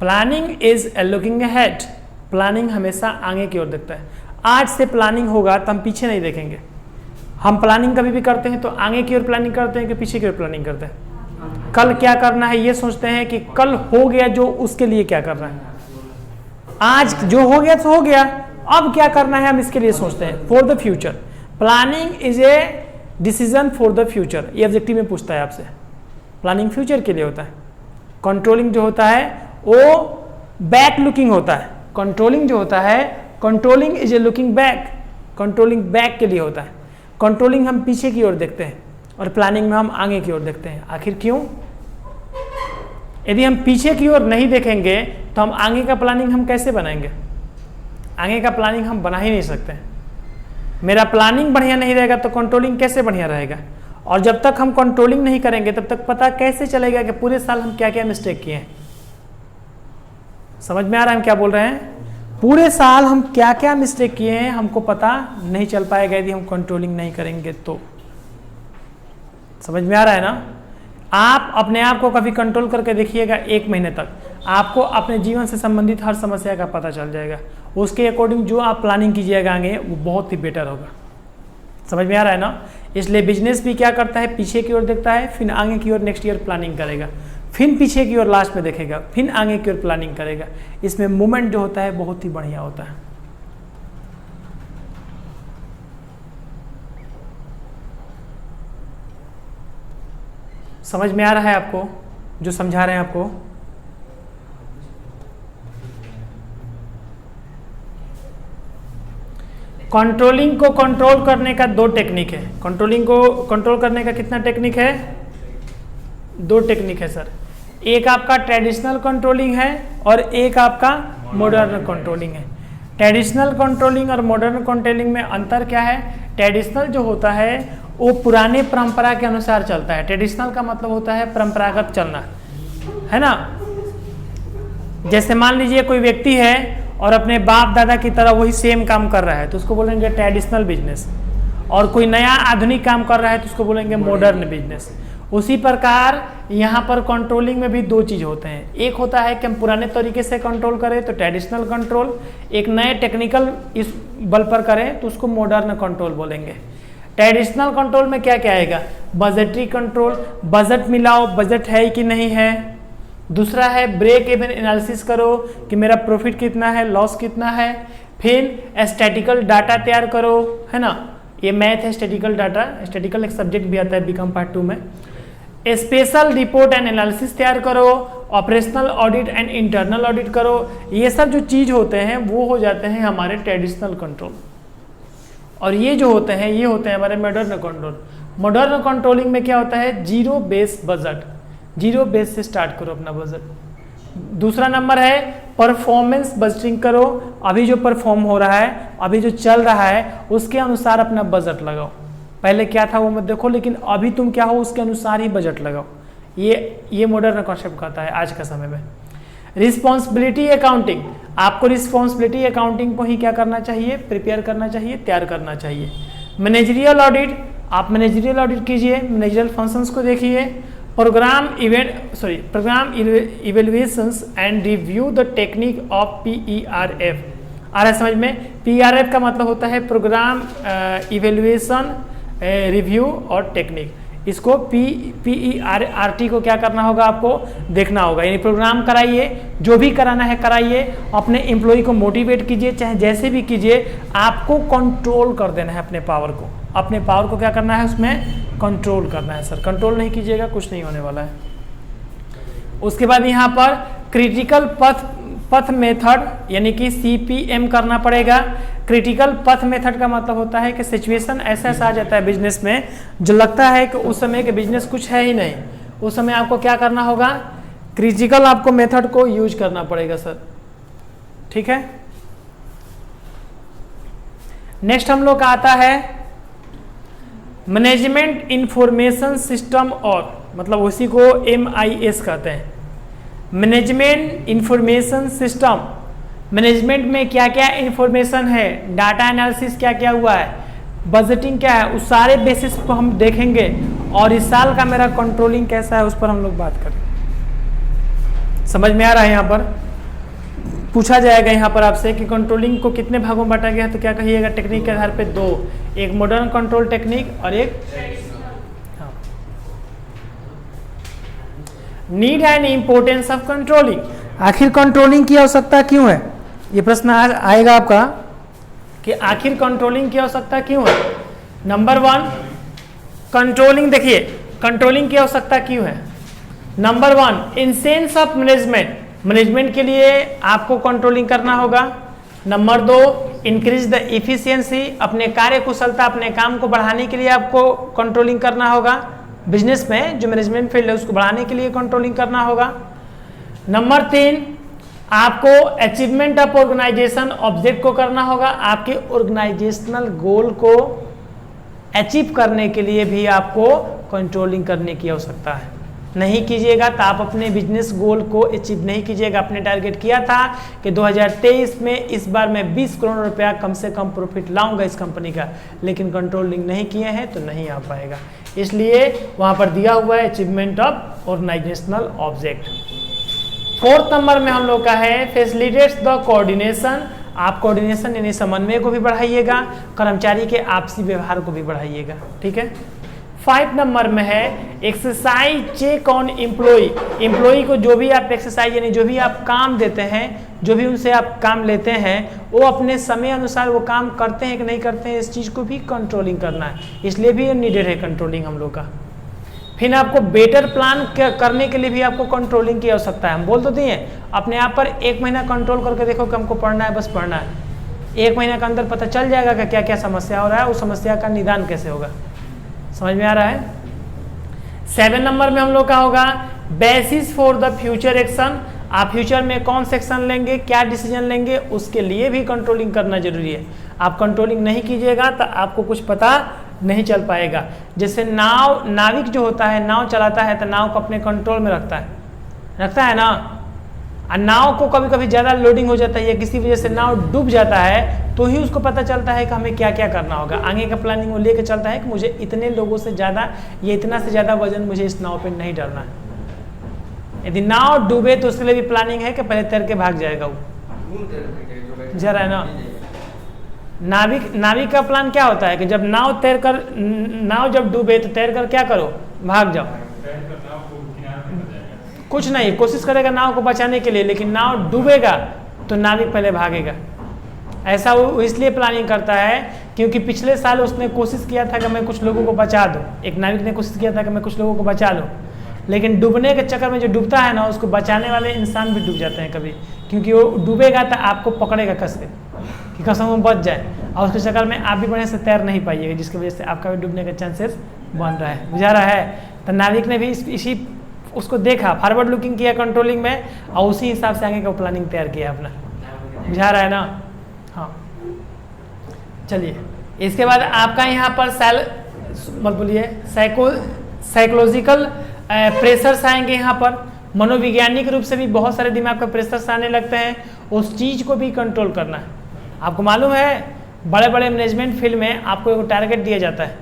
Planning is a looking ahead, planning हमेशा आगे की ओर देखता है। आज से प्लानिंग होगा तो हम पीछे नहीं देखेंगे। हम प्लानिंग कभी भी करते हैं तो आगे की ओर प्लानिंग करते हैं कि पीछे की ओर प्लानिंग करते हैं। कल क्या करना है ये सोचते हैं कि कल हो गया जो उसके लिए क्या करना है। आज जो हो गया तो हो गया, अब क्या करना है हम इसके लिए सोचते हैं, for the future. Planning is a decision for the future, ये ऑब्जेक्टिव में पूछता है आपसे। प्लानिंग फ्यूचर के लिए होता है। कंट्रोलिंग जो होता है वो बैक लुकिंग होता है। कंट्रोलिंग जो होता है, controlling is a looking back, controlling back के लिए होता है। कंट्रोलिंग हम पीछे की ओर देखते हैं और प्लानिंग में हम आगे की ओर देखते हैं। आखिर क्यों? यदि हम पीछे की ओर नहीं देखेंगे तो हम आगे का प्लानिंग हम कैसे बनाएंगे? आगे का प्लानिंग हम बना ही नहीं सकते। मेरा प्लानिंग बढ़िया नहीं रहेगा तो कंट्रोलिंग कैसे बढ़िया रहेगा? और जब तक हम कंट्रोलिंग नहीं करेंगे तब तक पता कैसे चलेगा कि पूरे साल हम क्या क्या मिस्टेक किए हैं? समझ में आ रहा है हम क्या बोल रहे हैं? पूरे साल हम क्या क्या मिस्टेक किए हैं हमको पता नहीं चल पाएगा यदि हम कंट्रोलिंग नहीं करेंगे तो। समझ में आ रहा है ना? आप अपने आप को कभी कंट्रोल करके देखिएगा, 1 महीने तक आपको अपने जीवन से संबंधित हर समस्या का पता चल जाएगा। उसके अकॉर्डिंग जो आप प्लानिंग कीजिएगा आगे वो बहुत ही बेटर होगा। समझ में आ रहा है ना? इसलिए बिजनेस भी क्या करता है, पीछे की ओर देखता है, फिर आगे की ओर नेक्स्ट ईयर प्लानिंग करेगा, फिर पीछे की ओर लास्ट में देखेगा, फिर आगे की ओर प्लानिंग करेगा। इसमें मूवमेंट जो होता है बहुत ही बढ़िया होता है। समझ में आ रहा है आपको जो समझा रहे हैं आपको? कंट्रोलिंग को कंट्रोल करने का 2 टेक्निक है। कंट्रोलिंग को कंट्रोल करने का कितना टेक्निक है? 2 टेक्निक है सर। एक आपका ट्रेडिशनल कंट्रोलिंग है और एक आपका मॉडर्न कंट्रोलिंग है। ट्रेडिशनल कंट्रोलिंग और मॉडर्न कंट्रोलिंग में अंतर क्या है? ट्रेडिशनल जो होता है वो पुराने परंपरा के अनुसार चलता है। ट्रेडिशनल का मतलब होता है परंपरागत चलना, है ना? जैसे मान लीजिए कोई व्यक्ति है और अपने बाप दादा की तरह वही सेम काम कर रहा है तो उसको बोलेंगे ट्रेडिशनल बिजनेस, और कोई नया आधुनिक काम कर रहा है तो उसको बोलेंगे मॉडर्न बिजनेस। उसी प्रकार यहाँ पर कंट्रोलिंग में भी 2 चीज होते हैं। एक होता है कि हम पुराने तरीके से कंट्रोल करें तो ट्रेडिशनल कंट्रोल, एक नए टेक्निकल इस बल पर करें तो उसको मॉडर्न कंट्रोल बोलेंगे। ट्रेडिशनल कंट्रोल में क्या क्या आएगा? बजटरी कंट्रोल, बजट मिलाओ, बजट है कि नहीं है। दूसरा है ब्रेक इवन एनालिसिस करो कि मेरा प्रॉफिट कितना है, लॉस कितना है। फिर स्टैटिकल डाटा तैयार करो, है ना? ये मैथ है, स्टैटिकल डाटा, स्टैटिकल एक सब्जेक्ट भी आता है बीकॉम पार्ट 2 में। स्पेशल रिपोर्ट एंड एनालिसिस तैयार करो, operational audit and internal audit करो। ये सब जो चीज होते हैं वो हो जाते हैं हमारे ट्रेडिशनल कंट्रोल, और ये जो होते हैं ये होते हैं हमारे मॉडर्न कंट्रोल। मॉडर्न कंट्रोलिंग में क्या होता है? Zero base budget. Zero base से स्टार्ट करो अपना बजट। दूसरा नंबर है परफॉर्मेंस बजटिंग करो, अभी जो परफॉर्म हो रहा है, अभी जो चल रहा है उसके अनुसार अपना बजट लगाओ। पहले क्या था वो मत देखो, लेकिन अभी तुम क्या हो उसके अनुसार ही बजट लगाओ। ये मॉडर्न कॉन्सेप्ट कहता है आज का समय में। रिस्पॉन्सिबिलिटी अकाउंटिंग, आपको रिस्पॉन्सिबिलिटी अकाउंटिंग को ही क्या करना चाहिए, प्रिपेयर करना चाहिए, तैयार करना चाहिए। मैनेजरियल ऑडिट, आप मैनेजरियल ऑडिट कीजिए, मैनेजरियल फंक्शंस को देखिए। Programme evaluations and review the technique of PERF। आ रहा है समझ में? PERF का मतलब होता है प्रोग्राम इवेल्युएशन रिव्यू और टेक्निक। इसको PERT को क्या करना होगा, आपको देखना होगा। यानी प्रोग्राम कराइए, जो भी कराना है कराइए, अपने एम्प्लॉय को मोटिवेट कीजिए, चाहे जैसे भी कीजिए, आपको कंट्रोल कर देना है अपने पावर को। अपने पावर को क्या करना है, उसमें कंट्रोल करना है सर। कंट्रोल नहीं कीजिएगा कुछ नहीं होने वाला है। उसके बाद यहाँ पर क्रिटिकल पथ मेथड यानी कि CPM करना पड़ेगा। क्रिटिकल पथ मेथड का मतलब होता है कि सिचुएशन ऐसा आ जाता है बिजनेस में जो लगता है कि उस समय के बिजनेस कुछ है ही नहीं, उस समय आपको क्या करना होगा, क्रिटिकल आपको मेथड को यूज करना पड़ेगा सर। ठीक है। नेक्स्ट हम लोग का आता है मैनेजमेंट इंफॉर्मेशन सिस्टम, और मतलब उसी को MIS कहते हैं। मैनेजमेंट इंफॉर्मेशन सिस्टम, मैनेजमेंट में क्या क्या इंफॉर्मेशन है, डाटा एनालिसिस क्या क्या हुआ है, बजटिंग क्या है, उस सारे बेसिस पर हम देखेंगे। और इस साल का मेरा कंट्रोलिंग कैसा है उस पर हम लोग बात करें। समझ में आ रहा है? यहाँ पर पूछा जाएगा यहाँ पर आपसे कि कंट्रोलिंग को कितने भागों में बांटा गया है, तो क्या कहिएगा, टेक्निक के आधार पे दो, एक मॉडर्न कंट्रोल टेक्निक और एक need and importance of controlling. आखिर कंट्रोलिंग की आवश्यकता क्यों है, ये प्रश्न आएगा आपका कि आखिर कंट्रोलिंग की आवश्यकता क्यों है। नंबर 1 कंट्रोलिंग, देखिए कंट्रोलिंग की आवश्यकता क्यों है। Number 1 in sense of management, management के लिए आपको कंट्रोलिंग करना होगा। नंबर 2 इंक्रीज द इफिशियंसी, अपने कार्य कुशलता, अपने काम को बढ़ाने के लिए आपको कंट्रोलिंग करना होगा। बिजनेस में जो मैनेजमेंट फील्ड है उसको बढ़ाने के लिए कंट्रोलिंग करना होगा। नंबर 3 आपको अचीवमेंट ऑफ ऑर्गेनाइजेशन ऑब्जेक्ट को करना होगा, आपके ऑर्गेनाइजेशनल गोल को अचीव करने के लिए भी आपको कंट्रोलिंग करने की आवश्यकता है। नहीं कीजिएगा तो आप अपने बिजनेस गोल को अचीव नहीं कीजिएगा। आपने टारगेट किया था कि 2023 में इस बार मैं 20 करोड़ रुपया कम से कम प्रॉफिट लाऊंगा इस कंपनी का, लेकिन कंट्रोलिंग नहीं किए हैं तो नहीं आ पाएगा। इसलिए वहां पर दिया हुआ है achievement of organizational object. 4th number में हम लोग का है फैसिलिटेट्स द कोऑर्डिनेशन, आप कोऑर्डिनेशन यानी समन्वय को भी बढ़ाइएगा, कर्मचारी के आपसी व्यवहार को भी बढ़ाइएगा। ठीक है। 5 नंबर में है exercise check on employee, employee को जो भी आप एक्सरसाइज यानी जो भी आप काम देते हैं, जो भी उनसे आप काम लेते हैं, वो अपने समय अनुसार वो काम करते हैं कि नहीं करते हैं, इस चीज़ को भी कंट्रोलिंग करना है। इसलिए भी नीडेड है कंट्रोलिंग हम लोग का। फिर आपको बेटर प्लान करने के लिए भी आपको कंट्रोलिंग की आवश्यकता है। हम बोल तो दिए अपने आप पर 1 महीना कंट्रोल करके देखो कि हमको पढ़ना है, बस पढ़ना है। 1 महीने के अंदर पता चल जाएगा कि क्या क्या समस्या हो रहा है, उस समस्या का निदान कैसे होगा। समझ में आ रहा है। 7 नंबर में हम लोग का होगा basis for the future action, आप फ्यूचर में कौन से एक्शन लेंगे, क्या डिसीजन लेंगे, उसके लिए भी कंट्रोलिंग करना जरूरी है। आप कंट्रोलिंग नहीं कीजिएगा तो आपको कुछ पता नहीं चल पाएगा। जैसे नाविक जो होता है, नाव चलाता है तो नाव को अपने कंट्रोल में रखता है ना। और नाव को कभी कभी ज़्यादा लोडिंग हो जाता है या किसी वजह से नाव डूब जाता है तो ही उसको पता चलता है कि हमें क्या क्या करना होगा। आगे का प्लानिंग वो लेके चलता है कि मुझे इतने लोगों से ज़्यादा या इतना से ज़्यादा वजन मुझे इस नाव पे नहीं डालना है। यदि नाव डूबे तो उसके लिए भी प्लानिंग है कि पहले तैर के भाग जाएगा वो। जरा है ना, नाविक का प्लान क्या होता है कि जब नाव जब डूबे तो तैर कर क्या करो, भाग जाओ। कुछ नहीं, कोशिश करेगा नाव को बचाने के लिए, लेकिन नाव डूबेगा तो नाविक पहले भागेगा। ऐसा वो इसलिए प्लानिंग करता है क्योंकि पिछले साल उसने कोशिश किया था कि मैं कुछ लोगों को बचा दूं। एक नाविक ने कोशिश किया था कि मैं कुछ लोगों को बचा लूं, लेकिन डूबने के चक्कर में जो डूबता है ना, उसको बचाने वाले इंसान भी डूब जाते हैं कभी, क्योंकि वो डूबेगा तो आपको पकड़ेगा कस के कि कसम वो बच जाए, और उसके चक्कर में आप भी बढ़िया से तैर नहीं पाइएगा, जिसकी वजह से आपका भी डूबने का चांसेस बन रहा है। बुझा रहा है। तो नाविक ने भी इसी उसको देखा, फॉरवर्ड लुकिंग किया कंट्रोलिंग में, और उसी हिसाब से आगे का प्लानिंग तैयार किया अपना। बुझा रहा है ना? हाँ, चलिए इसके बाद आपका यहाँ पर मत बोलिए साइकोलॉजिकल प्रेशर्स आएंगे। यहाँ पर मनोवैज्ञानिक रूप से भी बहुत सारे दिमाग का प्रेशर्स आने लगते हैं, उस चीज़ को भी कंट्रोल करना है। आपको मालूम है बड़े बड़े मैनेजमेंट फील्ड में आपको एक टारगेट दिया जाता है।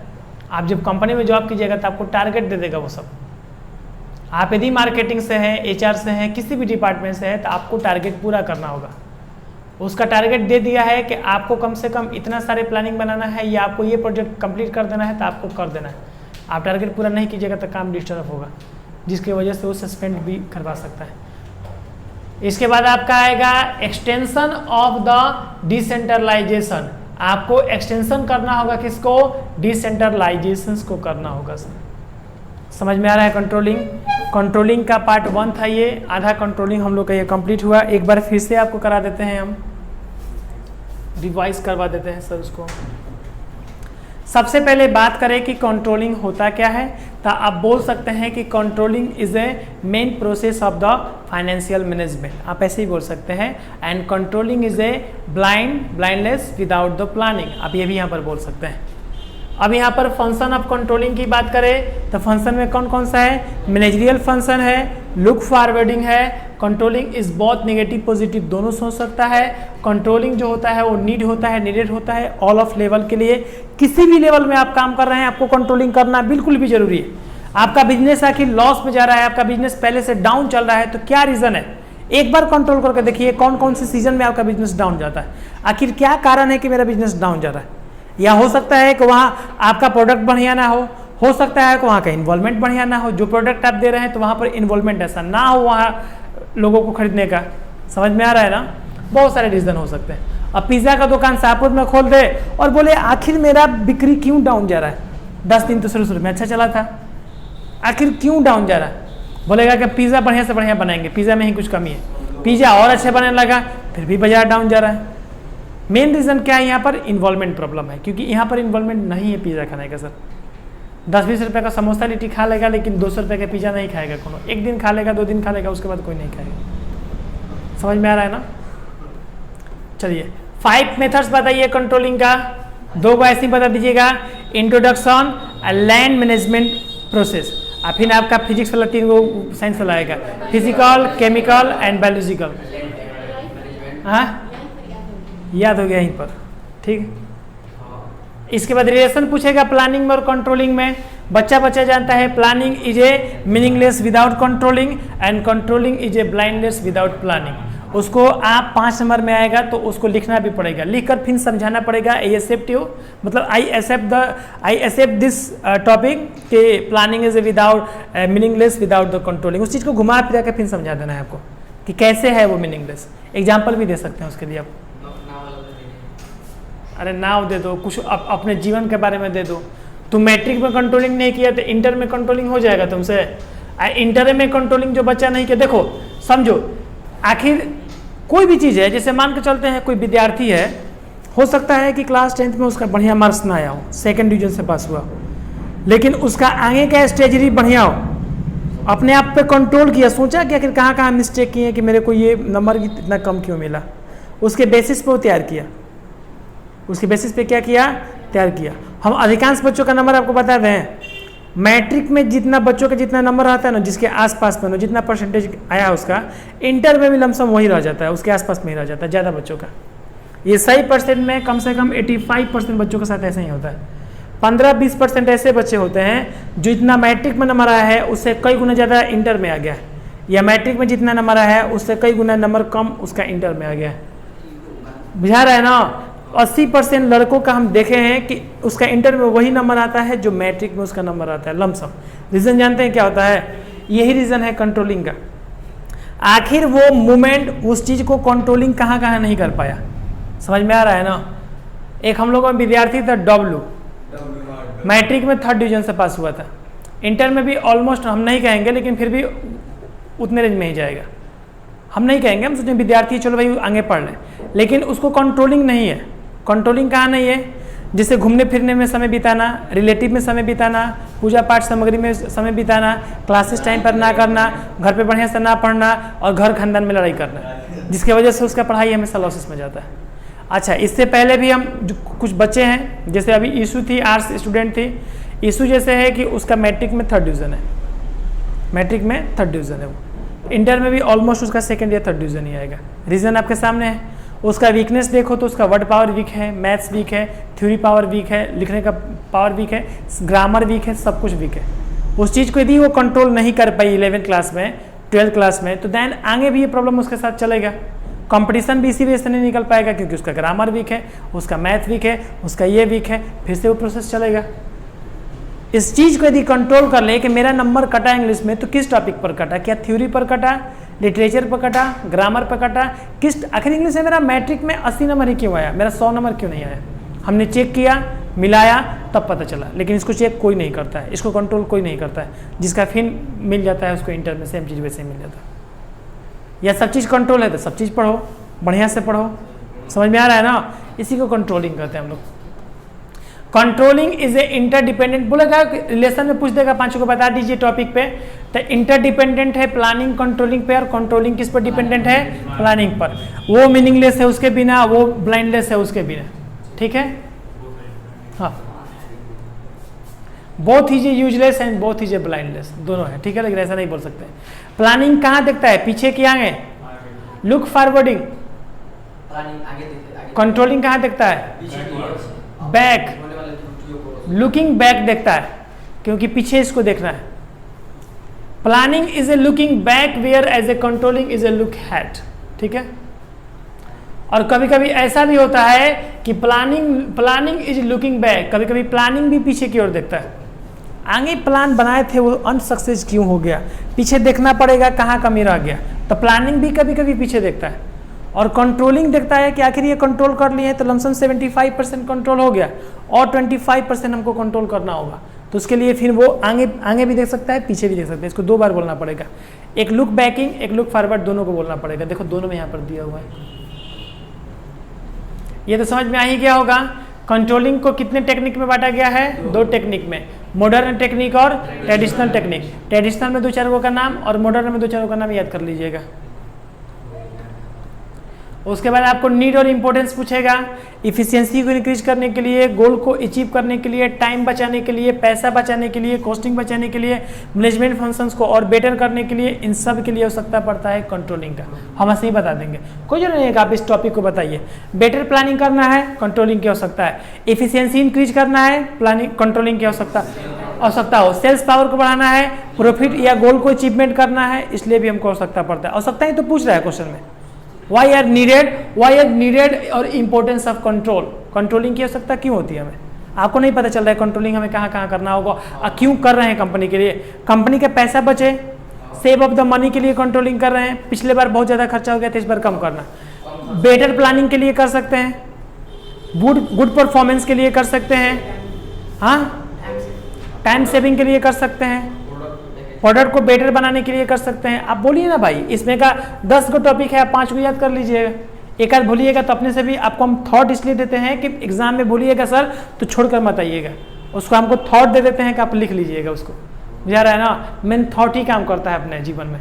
आप जब कंपनी में जॉब कीजिएगा तो आपको टारगेट दे देगा वो सब। आप यदि मार्केटिंग से हैं, एचआर से हैं, किसी भी डिपार्टमेंट से है, तो आपको टारगेट पूरा करना होगा। उसका टारगेट दे दिया है कि आपको कम से कम इतना सारे प्लानिंग बनाना है या आपको ये प्रोजेक्ट कंप्लीट कर देना है, तो आपको कर देना है। आप टारगेट पूरा नहीं कीजिएगा तो काम डिस्टर्ब होगा, जिसकी वजह से वो सस्पेंड भी करवा सकता है। इसके बाद आपका आएगा एक्सटेंशन ऑफ द डिसेंट्रलाइजेशन। आपको एक्सटेंशन करना होगा, किसको? डिसेंट्रलाइजेशन को करना होगा। समझ में आ रहा है? कंट्रोलिंग का पार्ट 1 था ये, आधा कंट्रोलिंग हम लोग का ये कंप्लीट हुआ। एक बार फिर से आपको करा देते हैं, हम रिवाइज करवा देते हैं सर उसको। सबसे पहले बात करें कि कंट्रोलिंग होता क्या है, तो आप बोल सकते हैं कि controlling is a main process of the financial management. आप ऐसे ही बोल सकते हैं। And controlling is a blindless without the planning. आप ये भी यहाँ पर बोल सकते हैं। अब यहाँ पर फंक्शन ऑफ कंट्रोलिंग की बात करें तो फंक्शन में कौन कौन सा है? मैनेजरियल फंक्शन है, लुक फॉरवर्डिंग है। कंट्रोलिंग इज बहुत नेगेटिव पॉजिटिव दोनों सोच सकता है। कंट्रोलिंग जो होता है वो नीड होता है, नीडेड होता है ऑल ऑफ लेवल के लिए। किसी भी लेवल में आप काम कर रहे हैं, आपको कंट्रोलिंग करना बिल्कुल भी जरूरी है। आपका बिजनेस आखिर लॉस में जा रहा है, आपका बिजनेस पहले से डाउन चल रहा है, तो क्या रीजन है? एक बार कंट्रोल करके देखिए कौन कौन से सीजन में आपका बिजनेस डाउन जाता है। आखिर क्या कारण है कि मेरा बिजनेस डाउन जा रहा है? या हो सकता है कि वहाँ आपका प्रोडक्ट बढ़िया ना हो सकता है कि वहाँ का इन्वॉल्वमेंट बढ़िया ना हो। जो प्रोडक्ट आप दे रहे हैं तो वहाँ पर इन्वॉल्वमेंट ऐसा ना हो वहाँ लोगों को खरीदने का। समझ में आ रहा है ना? बहुत सारे रीज़न हो सकते हैं। अब पिज़्ज़ा का दुकान शाहपुर में खोल दे और बोले आखिर मेरा बिक्री क्यों डाउन जा रहा है? 10 दिन तो शुरू में अच्छा चला था, आखिर क्यों डाउन जा रहा है? बोलेगा कि पिज़्ज़ा बढ़िया से बढ़िया बनाएंगे, पिज़्ज़ा में ही कुछ कमी है, पिज़्ज़ा और अच्छे बनने लगा, फिर भी बाजार डाउन जा रहा है। मेन रीज़न क्या है? यहाँ पर इन्वॉल्वमेंट प्रॉब्लम है, क्योंकि यहाँ पर इन्वॉल्वमेंट नहीं है पिज़्ज़ा खाने का। सर 10-20 रुपये का समोसा लिट्टी खा लेगा, लेकिन 200 रुपये का पिज़्ज़ा नहीं खाएगा कोनो। एक दिन खा लेगा, 2 दिन खा लेगा, उसके बाद कोई नहीं खाएगा। समझ में आ रहा है ना? चलिए 5 मेथड्स बताइए कंट्रोलिंग का। 2 को ऐसे ही बता दीजिएगा। इंट्रोडक्शन, लैंड मैनेजमेंट प्रोसेस, और फिर आपका फिजिक्स वाला 3 को साइंस वाला आएगा, फिजिकल, केमिकल एंड बायोलॉजिकल। हाँ, याद हो गया यहीं पर, ठीक। इसके बाद रिलेशन पूछेगा प्लानिंग में और कंट्रोलिंग में। बच्चा जानता है planning is a meaningless without controlling and controlling is A blindness without planning. उसको आप 5 नंबर में आएगा तो उसको लिखना भी पड़ेगा, लिखकर फिर समझाना पड़ेगा। आई एक्सेप्ट यू, मतलब आई एक्सेप्ट दिस टॉपिक कि planning is A without meaningless without the controlling. उस चीज़ को घुमा फिरा के फिर समझा देना है आपको कि कैसे है वो मीनिंगलेस। एग्जाम्पल भी दे सकते हैं उसके लिए आप। अरे नाव दे दो, कुछ अपने जीवन के बारे में दे दो। तुम मैट्रिक में कंट्रोलिंग नहीं किया तो इंटर में कंट्रोलिंग हो जाएगा तुमसे। इंटर में कंट्रोलिंग जो बच्चा नहीं किया, देखो समझो, आखिर कोई भी चीज़ है, जैसे मान के चलते हैं कोई विद्यार्थी है, हो सकता है कि क्लास 10th में उसका बढ़िया मार्क्स ना आया हो, 2nd डिवीजन से पास हुआ, लेकिन उसका आगे का स्ट्रेटजी बढ़िया हो, अपने आप पे कंट्रोल किया, सोचा कि आखिर कहाँ कहाँ मिस्टेक किए कि मेरे को ये नंबर इतना कम क्यों मिला, उसके बेसिस पे वो तैयार किया। उसके बेसिस पे क्या किया? तैयार किया। हम अधिकांश बच्चों का नंबर आपको बता दें, मैट्रिक में जितना बच्चों का जितना नंबर आता है ना, जिसके आसपास में जितना परसेंटेज आया उसका, इंटर में भी लमसम वही रह जाता है, उसके आसपास में ही रह जाता है ज़्यादा बच्चों का। ये सही परसेंट में कम से कम 85% बच्चों के साथ ऐसा ही होता है। 15-20% ऐसे बच्चे होते हैं जो इतना मैट्रिक में नंबर आया है उससे कई गुना ज़्यादा इंटर में आ गया है, या मैट्रिक में जितना नंबर आया है उससे कई गुना नंबर कम उसका इंटर में आ गया है। बुझा रहा है ना? 80% लड़कों का हम देखे हैं कि उसका इंटर में वही नंबर आता है जो मैट्रिक में उसका नंबर आता है लमसम। रीज़न जानते हैं क्या होता है? यही रीज़न है कंट्रोलिंग का। आखिर वो मूवमेंट, उस चीज़ को कंट्रोलिंग कहाँ कहाँ नहीं कर पाया। समझ में आ रहा है ना? एक हम लोगों में विद्यार्थी था डब्लू, मैट्रिक में 3rd डिवीजन से पास हुआ था, इंटर में भी ऑलमोस्ट हम नहीं कहेंगे लेकिन फिर भी उतने रेंज में ही जाएगा। हम नहीं कहेंगे, हम सोचें विद्यार्थी चलो भाई आगे पढ़ लें, लेकिन उसको कंट्रोलिंग नहीं है। कंट्रोलिंग कहाँ नहीं है? जैसे घूमने फिरने में समय बिताना, रिलेटिव में समय बिताना, पूजा पाठ सामग्री में समय बिताना, क्लासेस टाइम पर ना करना, घर पे बढ़िया से ना पढ़ना और घर खानदान में लड़ाई करना, जिसकी वजह से उसका पढ़ाई हमेशा लॉसेस में जाता है। अच्छा, इससे पहले भी हम कुछ बच्चे हैं, जैसे अभी ईशू थी, आर्ट्स स्टूडेंट थी। ईशू जैसे है कि उसका मैट्रिक में 3rd डिवीज़न है, मैट्रिक में 3rd डिवीज़न है वो। इंटर में भी ऑलमोस्ट उसका 2nd या 3rd डिवीज़न ही आएगा। रीज़न आपके सामने है। उसका वीकनेस देखो तो उसका वर्ड पावर वीक है, मैथ्स वीक है, थ्योरी पावर वीक है, लिखने का पावर वीक है, ग्रामर वीक है, सब कुछ वीक है। उस चीज़ को यदि वो कंट्रोल नहीं कर पाई 11th क्लास में, 12th क्लास में, तो दैन आगे भी ये प्रॉब्लम उसके साथ चलेगा। कंपटीशन भी इसी वजह से नहीं निकल पाएगा, क्योंकि उसका ग्रामर वीक है, उसका मैथ वीक है, उसका ये वीक है, फिर से वो प्रोसेस चलेगा। इस चीज़ को यदि कंट्रोल कर ले कि मेरा नंबर कटा इंग्लिश में, तो किस टॉपिक पर कटा? क्या थ्योरी पर कटा, लिटरेचर पर कटा, ग्रामर पर कटा, किस? आखिर इंग्लिश में मेरा मैट्रिक में 80 नंबर ही क्यों आया, मेरा 100 नंबर क्यों नहीं आया? हमने चेक किया, मिलाया, तब पता चला। लेकिन इसको चेक कोई नहीं करता है, इसको कंट्रोल कोई नहीं करता है। जिसका फिर मिल जाता है उसको इंटर में सेम चीज़ वैसे ही मिल जाता है। या सब चीज़ कंट्रोल है तो सब चीज़ पढ़ो, बढ़िया से पढ़ो। समझ में आ रहा है ना? इसी को कंट्रोलिंग करते हैं हम लोग। कंट्रोलिंग इज ए इंटरडिपेंडेंट, बोलेगा रिलेशन में पूछ देगा, 5 को बता दीजिए टॉपिक पे। तो इंटरडिपेंडेंट है प्लानिंग कंट्रोलिंग पे, और कंट्रोलिंग किस पर डिपेंडेंट है? प्लानिंग पर। वो मीनिंगलेस है उसके बिना, वो ब्लाइंडलेस है उसके बिना। ठीक है? हाँ, both is a useless and both is a blindless, दोनों है। ठीक है, लेकिन ऐसा नहीं बोल सकते। प्लानिंग कहाँ देखता है? पीछे की आगे। Look forwarding. कंट्रोलिंग कहाँ देखता है? बैक। लुकिंग बैक देखता है, क्योंकि पीछे इसको देखना है। Planning is a looking back whereas a controlling is a look ahead. ठीक है? और कभी कभी ऐसा भी होता है कि प्लानिंग इज लुकिंग बैक, कभी कभी प्लानिंग भी पीछे की ओर देखता है। आगे प्लान बनाए थे वो अनसक्सेस क्यों हो गया, पीछे देखना पड़ेगा कहाँ कमी रह गया। तो प्लानिंग भी कभी कभी पीछे देखता है। और कंट्रोलिंग देखता है कि आखिर ये कंट्रोल कर लिए तो लमसम 75% कंट्रोल हो गया, और 25% हमको कंट्रोल करना होगा। तो उसके लिए फिर वो आगे भी देख सकता है, पीछे भी देख सकता है। इसको 2 बार बोलना पड़ेगा, एक लुक बैकिंग, एक लुक फॉरवर्ड, दोनों को बोलना पड़ेगा। देखो दोनों में यहाँ पर दिया हुआ है। ये तो समझ में आ ही गया होगा। कंट्रोलिंग को कितने टेक्निक में बांटा गया है? 2 टेक्निक में, मॉडर्न टेक्निक और ट्रेडिशनल टेक्निक। ट्रेडिशनल में 2-4 का नाम और मॉडर्न में 2-4 का नाम याद कर लीजिएगा। उसके बाद आपको नीड और इम्पोर्टेंस पूछेगा। इफिशियंसी को इंक्रीज करने के लिए, गोल को अचीव करने के लिए, टाइम बचाने के लिए, पैसा बचाने के लिए, कॉस्टिंग बचाने के लिए, मैनेजमेंट फंक्शंस को और बेटर करने के लिए, इन सब के लिए आवश्यकता पड़ता है कंट्रोलिंग का। हम ऐसे ही बता देंगे, कोई जरूरत नहीं है कि आप इस टॉपिक को बताइए। बेटर प्लानिंग करना है, कंट्रोलिंग की आवश्यकता है। इफिशियंसी इंक्रीज करना है, प्लानिंग कंट्रोलिंग की आवश्यकता हो। सेल्स पावर को बढ़ाना है, प्रॉफिट या गोल को अचीवमेंट करना है, इसलिए भी हमको आवश्यकता पड़ता है। आवश्यकता ही तो पूछ रहा है क्वेश्चन में। Why are needed और इम्पोर्टेंस ऑफ कंट्रोल। कंट्रोलिंग की आवश्यकता क्यों होती है हमें? आपको नहीं पता चल रहा है कंट्रोलिंग हमें कहाँ कहाँ करना होगा और क्यों कर रहे हैं कंपनी के लिए। कंपनी का पैसा बचे, सेव ऑफ द मनी के लिए कंट्रोलिंग कर रहे हैं। पिछले बार बहुत ज़्यादा खर्चा हो गया था, इस बार कम करना। बेटर प्लानिंग के लिए कर सकते हैं, गुड परफॉर्मेंस के लिए कर सकते हैं, हाँ, टाइम सेविंग के लिए कर सकते हैं, प्रोडक्ट को बेटर बनाने के लिए कर सकते हैं। आप बोलिए ना भाई, इसमें का 10 को टॉपिक है, आप 5 को याद कर लीजिएगा। एक आध भूलिएगा तो अपने से भी आपको हम थॉट इसलिए देते हैं कि एग्जाम में भूलिएगा सर तो छोड़कर मत आइएगा। उसको हमको थॉट दे देते हैं कि आप लिख लीजिएगा उसको। बुझा रहा है ना? मेन थॉट ही काम करता है अपने जीवन में।